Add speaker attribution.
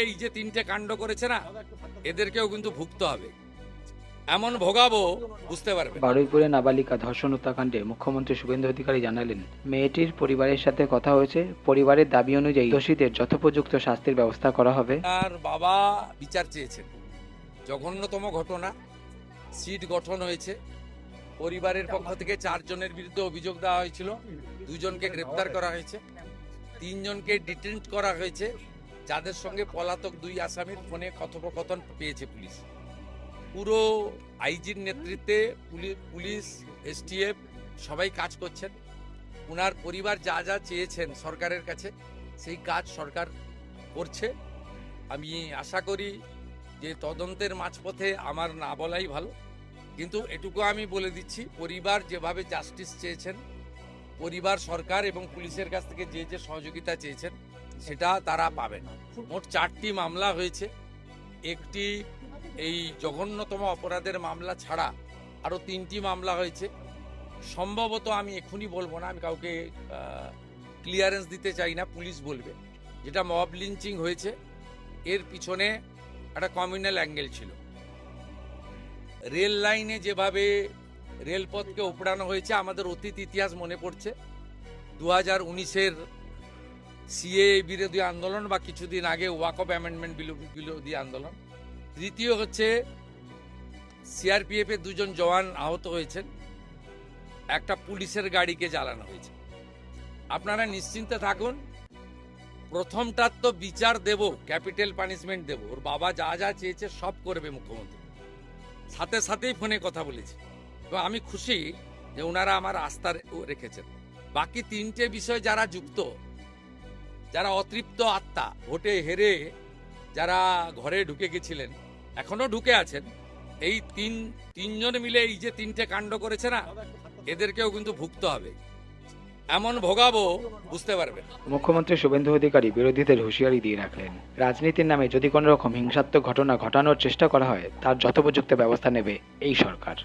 Speaker 1: এই যে তিনটে কাণ্ড করেছে না, এদেরকেও কিন্তু ভুগতে হবে, এমন ভোগাবো বুঝতে পারবে।
Speaker 2: বারুইপুরে নাবালিকা ধর্ষণ হত্যাকাণ্ডে মুখ্যমন্ত্রী শুভেন্দু অধিকারী জানালেন, মেয়েটির পরিবারের সাথে কথা হয়েছে, পরিবারের দাবি অনুযায়ী দোষীদের যথোপযুক্ত শাস্তির ব্যবস্থা করা হবে।
Speaker 1: আর বাবা বিচার চেয়েছেন, জঘন্যতম ঘটনা, সিট গঠন হয়েছে, পরিবারের পক্ষ থেকে 4 জনের বিরুদ্ধে অভিযোগ দেওয়া হয়েছিল, 2 জনকে গ্রেপ্তার করা হয়েছে, 3 জনকে ডিটেন্ট করা হয়েছে, যাদের সঙ্গে পলাতক 2 আসামির ফোনে কথোপকথন পেয়েছে পুলিশ। পুরো আইজির নেতৃত্বে পুলিশ, এসটিএফ সবাই কাজ করছেন। ওনার পরিবার যা যা চেয়েছেন সরকারের কাছে, সেই কাজ সরকার করছে। আমি আশা করি যে তদন্তের মাঝপথে আমার না বলাই ভালো, কিন্তু এটুকু আমি বলে দিচ্ছি, পরিবার যেভাবে জাস্টিস চেয়েছেন, পরিবার সরকার এবং পুলিশের কাছ থেকে যে যে সহযোগিতা চেয়েছেন সেটা তারা পাবেন। মোট 4টি মামলা হয়েছে, একটি এই জঘন্যতম অপরাধের মামলা ছাড়া আরও 3টি মামলা হয়েছে। সম্ভবত আমি এখনই বলবো না, আমি কাউকে ক্লিয়ারেন্স দিতে চাই না, পুলিশ বলবে। যেটা মব লিঞ্চিং হয়েছে, এর পিছনে একটা কমিউনাল অ্যাঙ্গেল ছিল। রেল লাইনে যেভাবে রেলপথকে উপড়ানো হয়েছে, আমাদের অতীত ইতিহাস মনে পড়ছে। 2019-এর সিএ বিরোধী আন্দোলন বা কিছুদিন আগে ওয়াকফ অ্যামেন্ডমেন্ট বিরোধী আন্দোলন। তৃতীয় হচ্ছে সিআরপিএফের 2 জন জওয়ান আহত হয়েছেন, একটা পুলিশের গাড়িকে জ্বালানো হয়েছে। আপনারা নিশ্চিন্তে থাকুন, প্রথমটার তো বিচার দেব, ক্যাপিটাল পানিশমেন্ট দেব। ওর বাবা যা যা চেয়েছে সব করবে মুখ্যমন্ত্রী, সাথে সাথেই ফোনে কথা বলেছি। তো আমি খুশি যে ওনারা আমার আস্থা রেখেছেন। বাকি 3টে বিষয় যারা যুক্ত, যারা অতৃপ্ত আত্মা, ভোটে হেরে যারা ঘরে ঢুকে গেছিলেন, এখনো ঢুকে আছেন, এই তিনজন মিলে এই যে 3টে কাণ্ড করেছে না, এদেরকেও কিন্তু ভুগতে হবে, এমন ভোগাবো বুঝতে পারবে।
Speaker 2: মুখ্যমন্ত্রী শুভেন্দু অধিকারী বিরোধীদের হুঁশিয়ারি দিয়ে রাখলেন, রাজনীতির নামে যদি কোনো রকম হিংসাত্মক ঘটনা ঘটানোর চেষ্টা করা হয়, তার যথোপযুক্ত ব্যবস্থা নেবে এই সরকার।